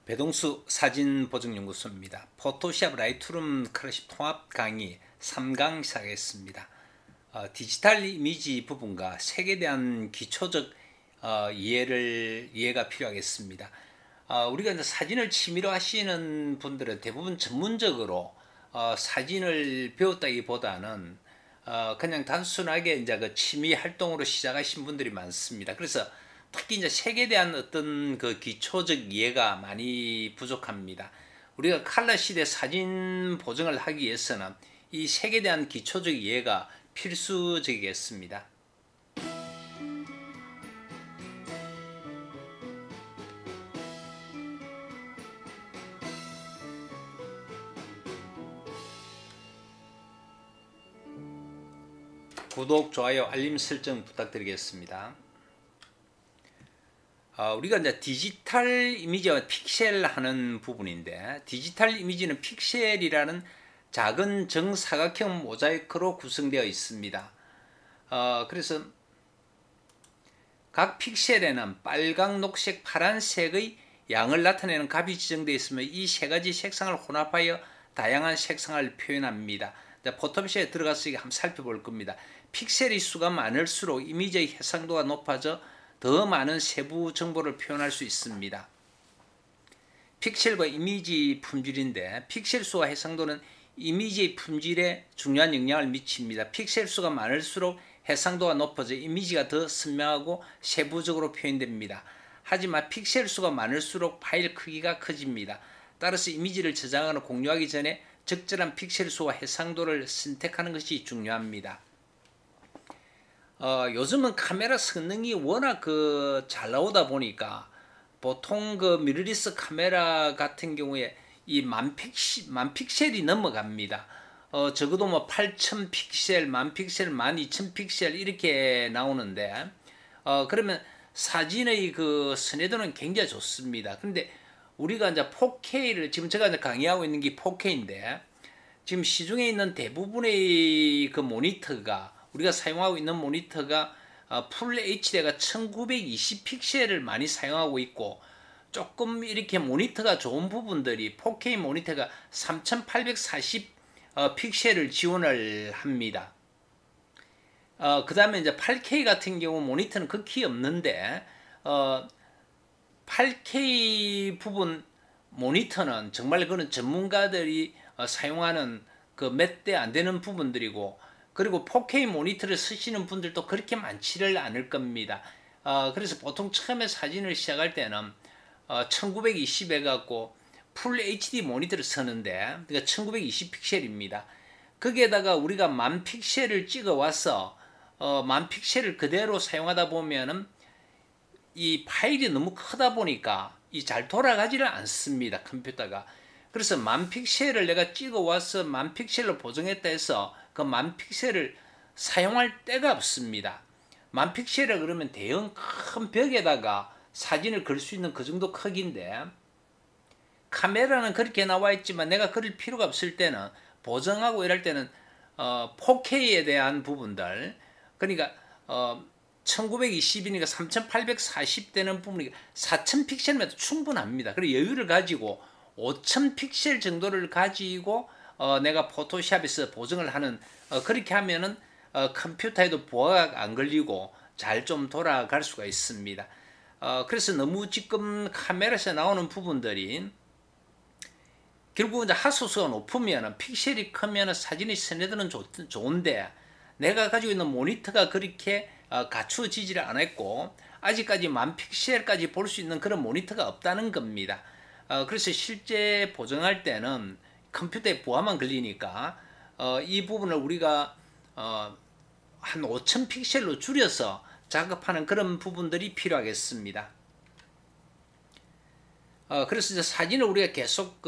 배동수 사진보정연구소입니다. 포토샵 라이트룸 클래식 통합 강의 3강 시작하겠습니다. 디지털 이미지 부분과 색에 대한 기초적 이해가 필요하겠습니다. 우리가 이제 사진을 취미로 하시는 분들은 대부분 전문적으로 사진을 배웠다기보다는 그냥 단순하게 이제 그 취미 활동으로 시작하신 분들이 많습니다. 그래서 특히 이제 색에 대한 어떤 그 기초적 이해가 많이 부족합니다. 우리가 칼라 시대 사진 보정을 하기 위해서는 이 색에 대한 기초적 이해가 필수적이겠습니다. 구독, 좋아요, 알림 설정 부탁드리겠습니다. 우리가 이제 디지털 이미지와 픽셀 하는 부분인데, 디지털 이미지는 픽셀이라는 작은 정사각형 모자이크로 구성되어 있습니다. 그래서 각 픽셀에는 빨강, 녹색, 파란색의 양을 나타내는 값이 지정되어 있으며 이 세 가지 색상을 혼합하여 다양한 색상을 표현합니다. 포토샵에 들어가서 한번 살펴볼 겁니다. 픽셀의 수가 많을수록 이미지의 해상도가 높아져 더 많은 세부 정보를 표현할 수 있습니다. 픽셀과 이미지 품질인데, 픽셀 수와 해상도는 이미지의 품질에 중요한 영향을 미칩니다. 픽셀 수가 많을수록 해상도가 높아져 이미지가 더 선명하고 세부적으로 표현됩니다. 하지만 픽셀 수가 많을수록 파일 크기가 커집니다. 따라서 이미지를 저장하거나 공유하기 전에 적절한 픽셀 수와 해상도를 선택하는 것이 중요합니다. 요즘은 카메라 성능이 워낙 잘 나오다 보니까 보통 미러리스 카메라 같은 경우에 이 만 픽셀이 넘어갑니다. 적어도 뭐 8000 픽셀, 만 픽셀, 12000 픽셀 이렇게 나오는데, 그러면 사진의 선해도는 굉장히 좋습니다. 근데 우리가 이제 4K를 지금 제가 이제 강의하고 있는 게 4K인데, 지금 시중에 있는 대부분의 모니터가, 우리가 사용하고 있는 모니터가 풀 HD가 1920 픽셀을 많이 사용하고 있고, 조금 이렇게 모니터가 좋은 부분들이 4K 모니터가 3840 픽셀을 지원을 합니다. 그 다음에 이제 8K 같은 경우 모니터는 극히 없는데, 8K 부분 모니터는 정말 그런 전문가들이 사용하는 몇 대 안 되는 부분들이고, 그리고 4K 모니터를 쓰시는 분들도 그렇게 많지를 않을 겁니다. 그래서 보통 처음에 사진을 시작할 때는 1920 해갖고 풀 HD 모니터를 쓰는데, 그러니까 1920 픽셀입니다. 거기에다가 우리가 만 픽셀을 찍어 와서 만 픽셀을 그대로 사용하다 보면은 이 파일이 너무 크다 보니까 잘 돌아가지를 않습니다, 컴퓨터가. 그래서 만 픽셀을 내가 찍어 와서 만 픽셀로 보정했다 해서 그 만 픽셀을 사용할 데가 없습니다. 만 픽셀이라 그러면 대형 큰 벽에다가 사진을 걸 수 있는 그 정도 크기인데, 카메라는 그렇게 나와 있지만 내가 그릴 필요가 없을 때는, 보정하고 이럴 때는 4K에 대한 부분들, 그러니까 1920이니까 3840 되는 부분이 4000 픽셀면 충분합니다. 그리고 여유를 가지고 5000 픽셀 정도를 가지고 내가 포토샵에서 보정을 하는, 그렇게 하면은 컴퓨터에도 부하가 안 걸리고 잘 좀 돌아갈 수가 있습니다. 그래서 너무 지금 카메라에서 나오는 부분들이 결국 이제 하소수가 높으면, 픽셀이 크면 사진의 선해도는 좋은데, 내가 가지고 있는 모니터가 그렇게 갖추어지지를 않았고 아직까지 만 픽셀까지 볼 수 있는 그런 모니터가 없다는 겁니다. 그래서 실제 보정할 때는 컴퓨터에 부하만 걸리니까 이 부분을 우리가 한 5000 픽셀로 줄여서 작업하는 그런 부분들이 필요하겠습니다. 그래서 이제 사진을 우리가 계속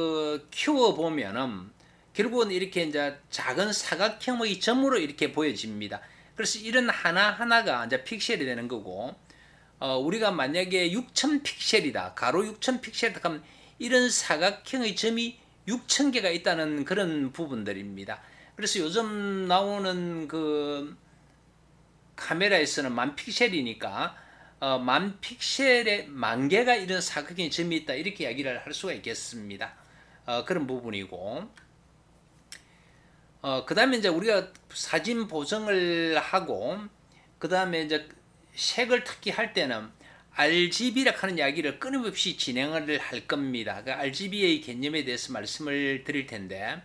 키워 보면은 결국은 이렇게 이제 작은 사각형의 점으로 이렇게 보여집니다. 그래서 이런 하나하나가 이제 픽셀이 되는 거고, 우리가 만약에 6000 픽셀이다, 가로 6000 픽셀이다 하면 이런 사각형의 점이 6000개가 있다는 그런 부분들입니다. 그래서 요즘 나오는 카메라에서는 만 픽셀이니까 만 픽셀에 만 개가 이런 사각형의 점이 있다 이렇게 이야기를 할 수가 있겠습니다. 그런 부분이고 그 다음에 이제 우리가 사진 보정을 하고 그 다음에 이제 색을 특히 할 때는 RGB라 하는 이야기를 끊임없이 진행을 할 겁니다. 그 RGB의 개념에 대해서 말씀을 드릴 텐데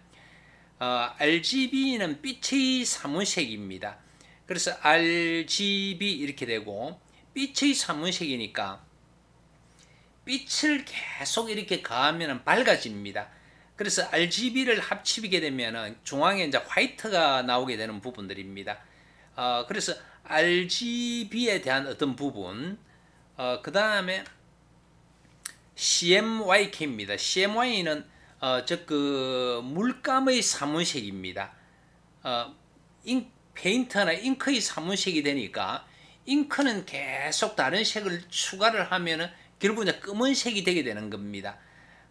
RGB는 빛의 사문색입니다. 그래서 RGB 이렇게 되고 빛의 사문색이니까 빛을 계속 이렇게 가하면 밝아집니다. 그래서 RGB를 합치게 되면 중앙에 이제 화이트가 나오게 되는 부분들입니다. 그래서 RGB에 대한 어떤 부분, 그 다음에 CMYK입니다. CMY는 즉 그 물감의 사문색입니다. 페인트나 잉크의 사문색이 되니까 잉크는 계속 다른 색을 추가를 하면은 결국 이제 검은색이 되게 되는 겁니다.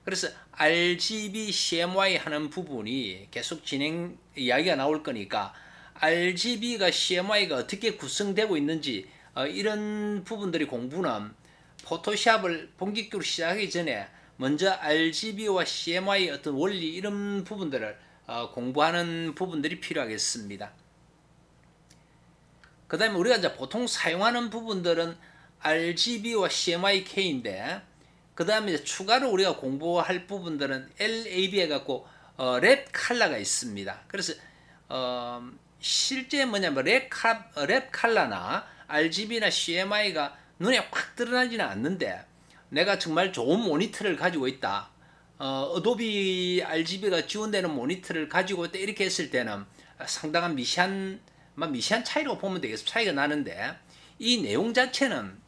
그래서 RGB, CMY 하는 부분이 계속 진행 이야기가 나올 거니까 RGB가 CMY가 어떻게 구성되고 있는지 이런 부분들이 공부는 포토샵을 본격적으로 시작하기 전에 먼저 RGB와 CMY 어떤 원리 이런 부분들을 공부하는 부분들이 필요하겠습니다. 그 다음에 우리가 이제 보통 사용하는 부분들은 RGB와 CMYK인데 그 다음에 추가로 우리가 공부할 부분들은 LAB 해갖고 랩 컬러가 있습니다. 그래서 실제 뭐냐면 랩 컬러나 RGB나 CMY가 눈에 확 드러나지는 않는데 내가 정말 좋은 모니터를 가지고 있다. 어도비 RGB가 지원되는 모니터를 가지고 있다. 이렇게 했을 때는 상당한 미세한 차이라고 보면 되겠습니다. 차이가 나는데 이 내용 자체는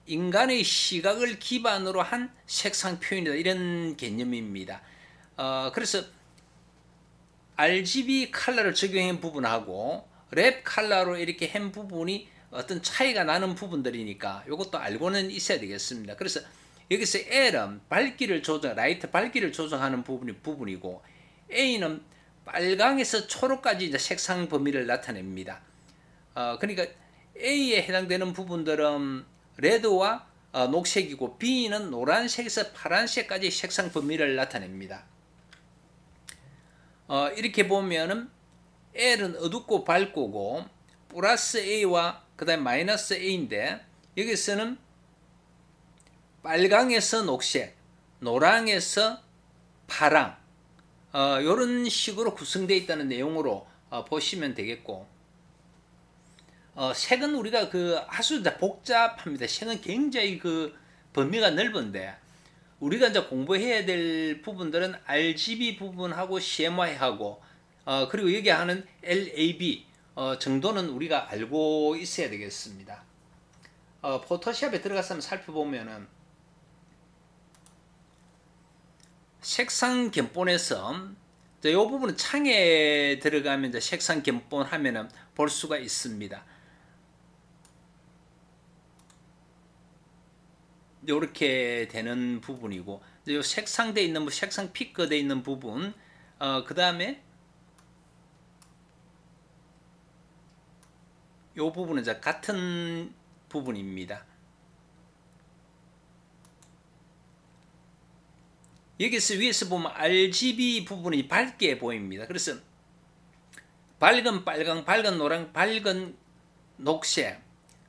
인간의 시각을 기반으로 한 색상 표현이다. 이런 개념입니다. 그래서 RGB 컬러를 적용한 부분하고 랩 컬러로 이렇게 한 부분이 어떤 차이가 나는 부분들이니까 이것도 알고는 있어야 되겠습니다. 그래서 여기서 L은 밝기를 라이트 밝기를 조정하는 부분이고 A는 빨강에서 초록까지 이제 색상 범위를 나타냅니다. 그러니까 A에 해당되는 부분들은 레드와 녹색이고 B는 노란색에서 파란색까지 색상 범위를 나타냅니다. 이렇게 보면은 L은 어둡고 밝고고 플러스 A와 그 다음에 마이너스 A인데 여기서는 빨강에서 녹색, 노랑에서 파랑 이런 식으로 구성되어 있다는 내용으로 보시면 되겠고 색은 우리가 아주 복잡합니다. 색은 굉장히 범위가 넓은데 우리가 이제 공부해야 될 부분들은 RGB 부분하고 CMY하고 그리고 여기 하는 LAB 정도는 우리가 알고 있어야 되겠습니다. 포토샵에 들어가서 한번 살펴보면은 색상 견본에서 이 부분은 창에 들어가면 이제 색상 견본 하면은 볼 수가 있습니다. 이렇게 되는 부분이고 이 색상되어 있는 색상 피크되어 있는 부분 그 다음에 이 부분은 이제 같은 부분입니다. 여기서 위에서 보면 RGB 부분이 밝게 보입니다. 그래서 밝은 빨강, 밝은 노랑, 밝은 녹색,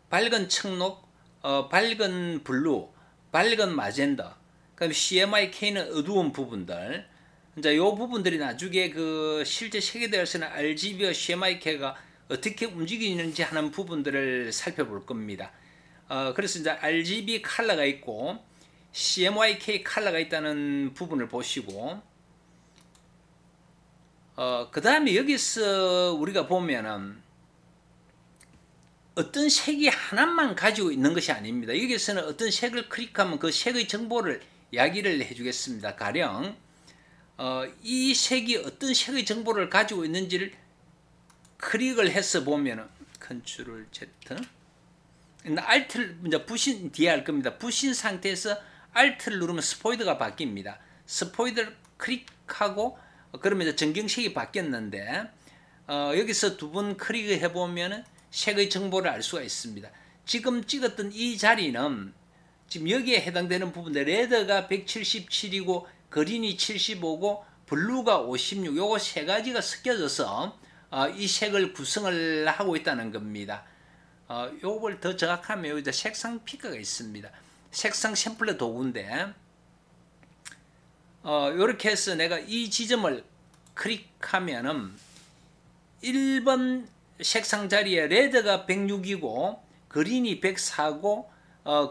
밝은 청록, 밝은 블루, 밝은 마젠더, 그다음에 CMYK는 어두운 부분들. 이제 요 부분들이 나중에 실제 세계대에서는 RGB와 CMYK가 어떻게 움직이는지 하는 부분들을 살펴볼 겁니다. 그래서 이제 RGB 컬러가 있고 CMYK 컬러가 있다는 부분을 보시고 그 다음에 여기서 우리가 보면은 어떤 색이 하나만 가지고 있는 것이 아닙니다. 여기서는 어떤 색을 클릭하면 그 색의 정보를 이야기를 해주겠습니다. 가령 이 색이 어떤 색의 정보를 가지고 있는지를 클릭을 해서 보면은 컨트롤 Z Alt를 이제 부신 뒤에 할 겁니다. 부신 상태에서 Alt를 누르면 스포이드가 바뀝니다. 스포이드를 클릭하고 그러면 이제 전경색이 바뀌었는데 여기서 두 번 클릭을 해보면 색의 정보를 알 수가 있습니다. 지금 찍었던 이 자리는 지금 여기에 해당되는 부분들 레드가 177이고 그린이 75고 블루가 56 요거 세 가지가 섞여져서 이 색을 구성을 하고 있다는 겁니다. 요걸 더 정확하면 여기 색상 피커가 있습니다. 색상 샘플러 도구인데 요렇게 해서 내가 이 지점을 클릭하면은 1번 색상 자리에 레드가 106이고 그린이 104고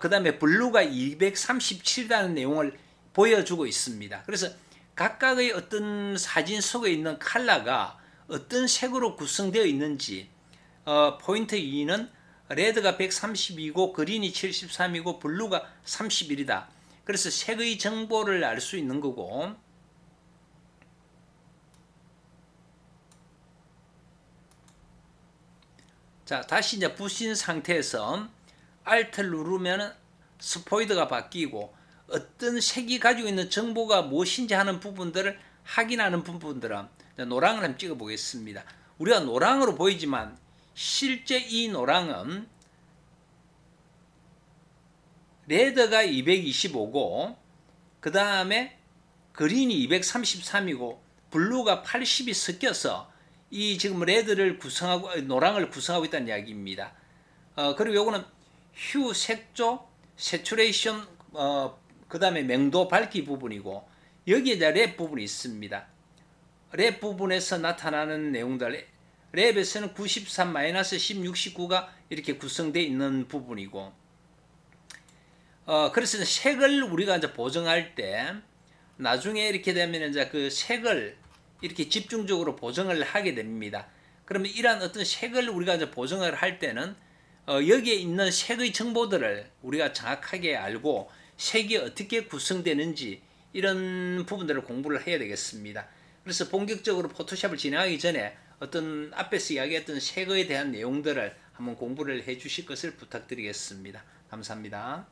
그 다음에 블루가 237이라는 내용을 보여주고 있습니다. 그래서 각각의 어떤 사진 속에 있는 컬러가 어떤 색으로 구성되어 있는지 포인트 2는 레드가 132고 그린이 73이고 블루가 31이다. 그래서 색의 정보를 알 수 있는 거고 자 다시 이제 부신 상태에서 Alt 누르면 스포이드가 바뀌고 어떤 색이 가지고 있는 정보가 무엇인지 하는 부분들을 확인하는 부분들은 노랑을 한번 찍어 보겠습니다. 우리가 노랑으로 보이지만 실제 이 노랑은 레드가 225고 그 다음에 그린이 233이고 블루가 80이 섞여서 이 지금 레드를 구성하고 노랑을 구성하고 있다는 이야기입니다. 그리고 요거는 휴 색조 세츄레이션 그 다음에 명도 밝기 부분이고 여기에 이제 랩 부분이 있습니다. 랩 부분에서 나타나는 내용들 랩에서는 93-10 69가 이렇게 구성되어 있는 부분이고 그래서 색을 우리가 이제 보정할 때 나중에 이렇게 되면 이제 그 색을 이렇게 집중적으로 보정을 하게 됩니다. 그러면 이러한 어떤 색을 우리가 이제 보정을 할 때는 여기에 있는 색의 정보들을 우리가 정확하게 알고 색이 어떻게 구성되는지 이런 부분들을 공부를 해야 되겠습니다. 그래서 본격적으로 포토샵을 진행하기 전에 어떤 앞에서 이야기했던 색에 대한 내용들을 한번 공부를 해 주실 것을 부탁드리겠습니다. 감사합니다.